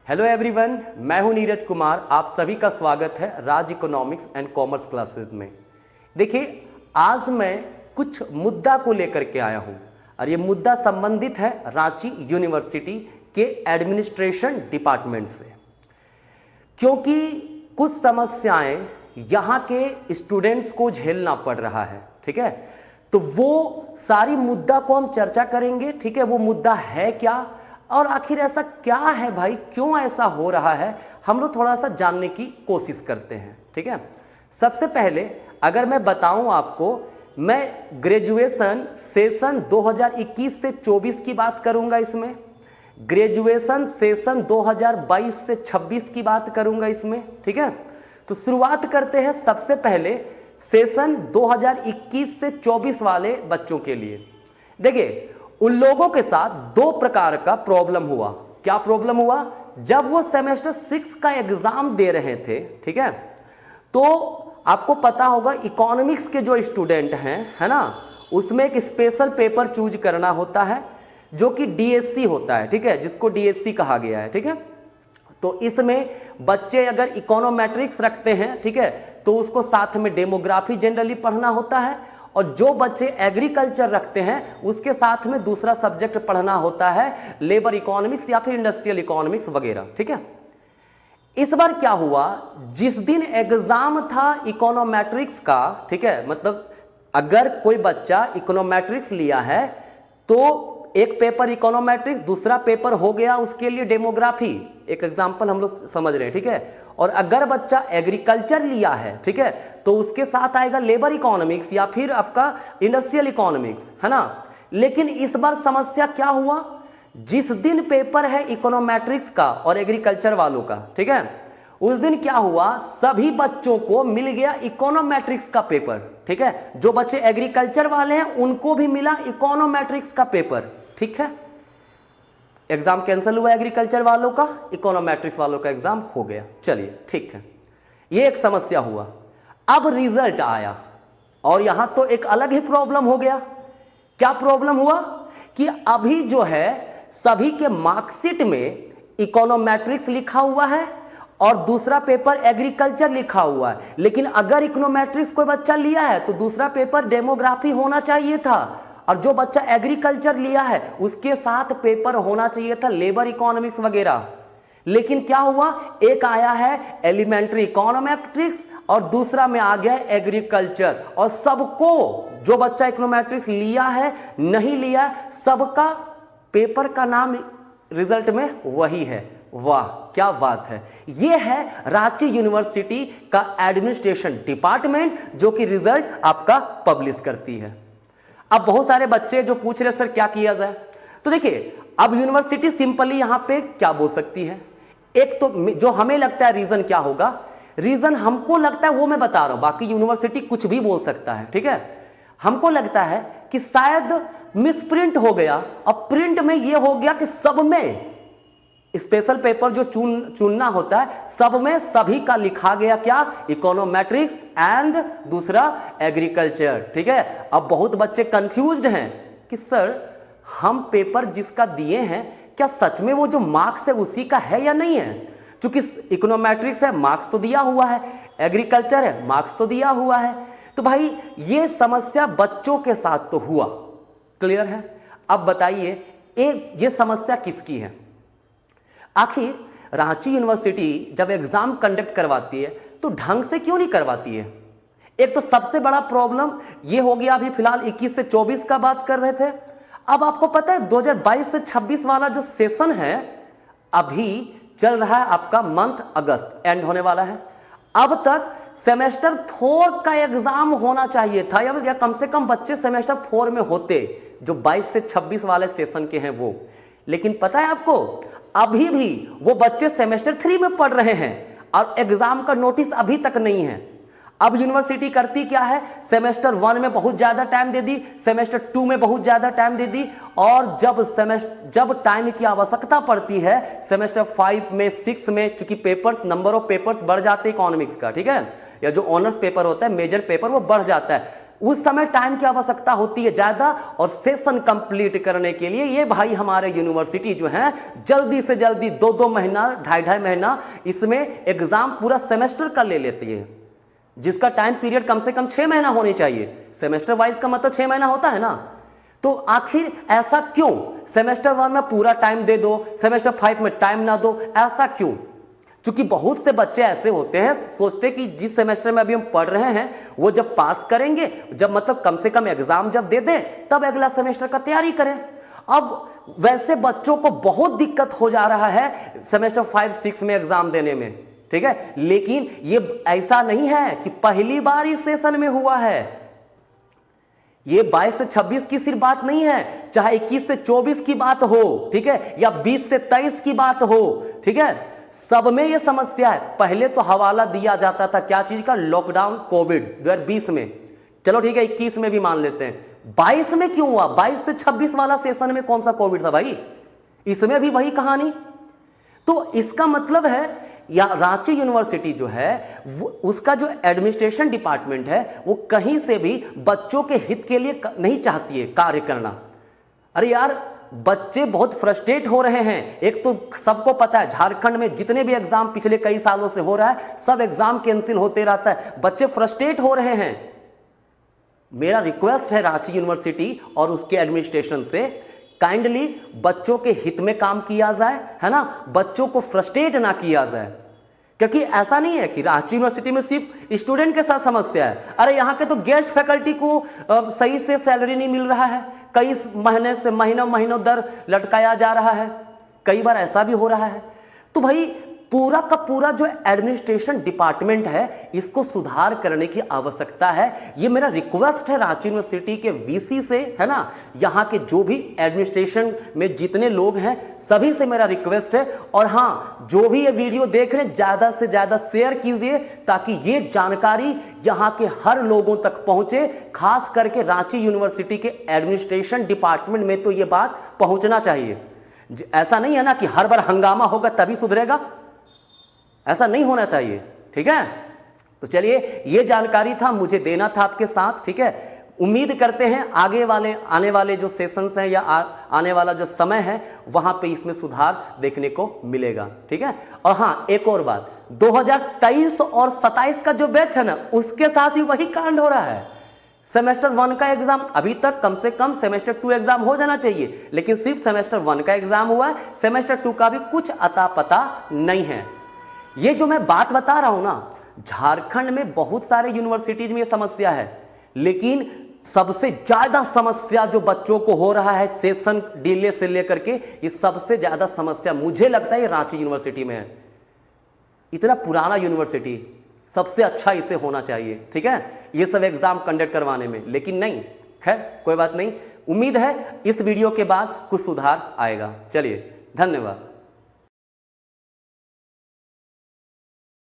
Hello everyone, मैं हूं नीरज कुमार। आप सभी का स्वागत है राज इकोनॉमिक्स एंड कॉमर्स क्लासेस में। देखिए, आज मैं कुछ मुद्दा को लेकर के आया हूं और ये मुद्दा संबंधित है रांची यूनिवर्सिटी के एडमिनिस्ट्रेशन डिपार्टमेंट से, क्योंकि कुछ समस्याएं यहाँ के स्टूडेंट्स को झेलना पड़ रहा है। ठीक है, तो वो सारी मुद्दा को हम चर्चा करेंगे। ठीक है, वो मुद्दा है क्या और आखिर ऐसा क्या है भाई, क्यों ऐसा हो रहा है, हम लोग थोड़ा सा जानने की कोशिश करते हैं। ठीक है, सबसे पहले अगर मैं बताऊं आपको, मैं ग्रेजुएशन सेशन 2021 से 24 की बात करूंगा, इसमें ग्रेजुएशन सेशन 2022 से 26 की बात करूंगा इसमें। ठीक है, तो शुरुआत करते हैं सबसे पहले सेशन 2021 से 24 वाले बच्चों के लिए। देखिए, उन लोगों के साथ दो प्रकार का प्रॉब्लम हुआ। क्या प्रॉब्लम हुआ? जब वो सेमेस्टर 6 का एग्जाम दे रहे थे, ठीक है, तो आपको पता होगा इकोनॉमिक्स के जो स्टूडेंट हैं, है ना, उसमें एक स्पेशल पेपर चूज करना होता है जो कि डीएससी होता है। ठीक है, जिसको डीएससी कहा गया है। ठीक है, तो इसमें बच्चे अगर इकोनोमेट्रिक्स रखते हैं, ठीक है, तो उसको साथ में डेमोग्राफी जनरली पढ़ना होता है, और जो बच्चे एग्रीकल्चर रखते हैं उसके साथ में दूसरा सब्जेक्ट पढ़ना होता है, लेबर इकोनॉमिक्स या फिर इंडस्ट्रियल इकोनॉमिक्स वगैरह। ठीक है, इस बार क्या हुआ, जिस दिन एग्जाम था इकोनोमेट्रिक्स का, ठीक है, मतलब अगर कोई बच्चा इकोनोमेट्रिक्स लिया है तो एक पेपर इकोनोमेट्रिक्स, दूसरा पेपर हो गया उसके लिए डेमोग्राफी, एक एग्जांपल हम लोग समझ रहे हैं। ठीक है, और अगर बच्चा एग्रीकल्चर लिया है, ठीक है, तो उसके साथ आएगा लेबर इकोनॉमिक्स या फिर आपका इंडस्ट्रियल इकोनॉमिक्स, है ना। लेकिन इस बार समस्या क्या हुआ, जिस दिन पेपर है इकोनोमेट्रिक्स का और एग्रीकल्चर वालों का, ठीक है, उस दिन क्या हुआ, सभी बच्चों को मिल गया इकोनोमेट्रिक्स का पेपर। ठीक है, जो बच्चे एग्रीकल्चर वाले हैं उनको भी मिला इकोनोमेट्रिक्स का पेपर। ठीक है, एग्जाम कैंसिल हुआ एग्रीकल्चर वालों का, इकोनोमेट्रिक्स वालों का एग्जाम हो गया। चलिए ठीक है, ये एक समस्या हुआ। अब रिजल्ट आया और यहां तो एक अलग ही प्रॉब्लम हो गया। क्या प्रॉब्लम हुआ कि अभी जो है सभी के मार्कशीट में इकोनोमेट्रिक्स लिखा हुआ है और दूसरा पेपर एग्रीकल्चर लिखा हुआ है, लेकिन अगर इकोनोमेट्रिक्स कोई बच्चा लिया है तो दूसरा पेपर डेमोग्राफी होना चाहिए था, और जो बच्चा एग्रीकल्चर लिया है उसके साथ पेपर होना चाहिए था लेबर इकोनॉमिक्स वगैरह। लेकिन क्या हुआ, एक आया है एलिमेंट्री इकोनोमेट्रिक्स और दूसरा में आ गया एग्रीकल्चर, और सबको, जो बच्चा इकोनोमेट्रिक्स लिया है नहीं लिया, सबका पेपर का नाम रिजल्ट में वही है। वाह, क्या बात है। यह है रांची यूनिवर्सिटी का एडमिनिस्ट्रेशन डिपार्टमेंट जो कि रिजल्ट आपका पब्लिश करती है। अब बहुत सारे बच्चे जो पूछ रहे सर क्या किया जाए, तो देखिए, अब यूनिवर्सिटी सिंपली यहां पे क्या बोल सकती है। एक तो जो हमें लगता है रीजन क्या होगा, रीजन हमको लगता है वो मैं बता रहा हूं, बाकी यूनिवर्सिटी कुछ भी बोल सकता है। ठीक है, हमको लगता है कि शायद मिसप्रिंट हो गया, और प्रिंट में ये हो गया कि सब में स्पेशल पेपर जो चुनना होता है सब में सभी का लिखा गया क्या, इकोनोमेट्रिक्स एंड दूसरा एग्रीकल्चर। ठीक है, अब बहुत बच्चे कंफ्यूज्ड हैं कि सर हम पेपर जिसका दिए हैं क्या सच में वो जो मार्क्स है उसी का है या नहीं है। क्योंकि इकोनोमेट्रिक्स है, मार्क्स तो दिया हुआ है, एग्रीकल्चर है, मार्क्स तो दिया हुआ है। तो भाई ये समस्या बच्चों के साथ तो हुआ, क्लियर है। अब बताइए ये समस्या किसकी है। आखिर रांची यूनिवर्सिटी जब एग्जाम कंडक्ट करवाती है तो ढंग से क्यों नहीं करवाती है। एक तो सबसे बड़ा प्रॉब्लम ये हो गया, अभी फिलहाल 21 से 24 का बात कर रहे थे। अब आपको पता है 2022 से 26 वाला जो सेशन है अभी चल रहा है, आपका मंथ अगस्त एंड होने वाला है। अब तक सेमेस्टर 4 का एग्जाम होना चाहिए था, या कम से कम बच्चे सेमेस्टर 4 में होते, जो 22 से 26 वाले सेशन के हैं वो। लेकिन पता है आपको, अभी भी वो बच्चे सेमेस्टर 3 में पढ़ रहे हैं और एग्जाम का नोटिस अभी तक नहीं है। अब यूनिवर्सिटी करती क्या है, सेमेस्टर 1 में बहुत ज्यादा टाइम दे दी, सेमेस्टर 2 में बहुत ज्यादा टाइम दे दी, और जब टाइम की आवश्यकता पड़ती है सेमेस्टर 5 में 6 में, चूंकि पेपर्स, नंबर ऑफ पेपर्स बढ़ जाते हैं इकोनॉमिक्स का, ठीक है, या जो ऑनर्स पेपर होता है, मेजर पेपर, वो बढ़ जाता है, उस समय टाइम की आवश्यकता होती है ज़्यादा, और सेशन कंप्लीट करने के लिए ये भाई हमारे यूनिवर्सिटी जो है जल्दी से जल्दी 2-2 महीना, 2.5 महीना इसमें एग्ज़ाम पूरा सेमेस्टर का ले लेती है, जिसका टाइम पीरियड कम से कम 6 महीना होनी चाहिए। सेमेस्टर वाइज का मतलब 6 महीना होता है ना। तो आखिर ऐसा क्यों? सेमेस्टर 1 में पूरा टाइम दे दो, सेमेस्टर 5 में टाइम ना दो, ऐसा क्यों? क्योंकि बहुत से बच्चे ऐसे होते हैं, सोचते कि जिस सेमेस्टर में अभी हम पढ़ रहे हैं वो जब पास करेंगे, जब मतलब कम से कम एग्जाम जब दे दें तब अगला सेमेस्टर का तैयारी करें। अब वैसे बच्चों को बहुत दिक्कत हो जा रहा है सेमेस्टर 5-6 में एग्जाम देने में, ठीक है। लेकिन ये ऐसा नहीं है कि पहली बार इस सेशन में हुआ है। ये 22 से 26 की सिर्फ बात नहीं है, चाहे 21 से 24 की बात हो, ठीक है, या 20 से 23 की बात हो, ठीक है, सब में ये समस्या है। पहले तो हवाला दिया जाता था क्या चीज का? लॉकडाउन कोविड 2020 में, चलो ठीक है 21 में भी मान लेते हैं। 22 में क्यों हुआ? 22 से 26 वाला सेशन में कौन सा कोविड था भाई? इसमें भी वही कहानी। तो इसका मतलब है या रांची यूनिवर्सिटी जो है उसका जो एडमिनिस्ट्रेशन डिपार्टमेंट है वो कहीं से भी बच्चों के हित के लिए नहीं चाहती है कार्य करना। अरे यार, बच्चे बहुत फ्रस्ट्रेट हो रहे हैं। एक तो सबको पता है झारखंड में जितने भी एग्जाम पिछले कई सालों से हो रहा है, सब एग्जाम कैंसिल होते रहता है, बच्चे फ्रस्ट्रेट हो रहे हैं। मेरा रिक्वेस्ट है रांची यूनिवर्सिटी और उसके एडमिनिस्ट्रेशन से, काइंडली बच्चों के हित में काम किया जाए, है ना, बच्चों को फ्रस्ट्रेट ना किया जाए। क्योंकि ऐसा नहीं है कि रांची यूनिवर्सिटी में सिर्फ स्टूडेंट के साथ समस्या है। अरे यहाँ के तो गेस्ट फैकल्टी को सही से सैलरी नहीं मिल रहा है, कई महीने से महीनों दर लटकाया जा रहा है, कई बार ऐसा भी हो रहा है। तो भाई पूरा का पूरा जो एडमिनिस्ट्रेशन डिपार्टमेंट है इसको सुधार करने की आवश्यकता है। ये मेरा रिक्वेस्ट है रांची यूनिवर्सिटी के वीसी से, है ना, यहाँ के जो भी एडमिनिस्ट्रेशन में जितने लोग हैं सभी से मेरा रिक्वेस्ट है। और हाँ, जो भी ये वीडियो देख रहे हैं ज़्यादा से ज़्यादा शेयर कीजिए ताकि ये जानकारी यहाँ के हर लोगों तक पहुँचे। खास करके रांची यूनिवर्सिटी के एडमिनिस्ट्रेशन डिपार्टमेंट में तो ये बात पहुँचना चाहिए। ऐसा नहीं है ना कि हर बार हंगामा होगा तभी सुधरेगा, ऐसा नहीं होना चाहिए, ठीक है। तो चलिए, ये जानकारी था, मुझे देना था आपके साथ, ठीक है। उम्मीद करते हैं आने वाले जो सेशंस हैं या आने वाला जो समय है वहां पे इसमें सुधार देखने को मिलेगा, ठीक है। और हाँ, एक और बात, 2023 और 27 का जो बैच है ना उसके साथ ही वही कांड हो रहा है। सेमेस्टर 1 का एग्जाम अभी तक कम से कम सेमेस्टर 2 एग्जाम हो जाना चाहिए, लेकिन सिर्फ सेमेस्टर 1 का एग्जाम हुआ है, सेमेस्टर 2 का भी कुछ अता पता नहीं है। ये जो मैं बात बता रहा हूं ना, झारखंड में बहुत सारे यूनिवर्सिटीज में ये समस्या है, लेकिन सबसे ज्यादा समस्या जो बच्चों को हो रहा है सेशन डिले से लेकर के, ये सबसे ज्यादा समस्या मुझे लगता है ये रांची यूनिवर्सिटी में है। इतना पुराना यूनिवर्सिटी, सबसे अच्छा इसे होना चाहिए, ठीक है, ये सब एग्जाम कंडक्ट करवाने में, लेकिन नहीं। खैर कोई बात नहीं, उम्मीद है इस वीडियो के बाद कुछ सुधार आएगा। चलिए, धन्यवाद।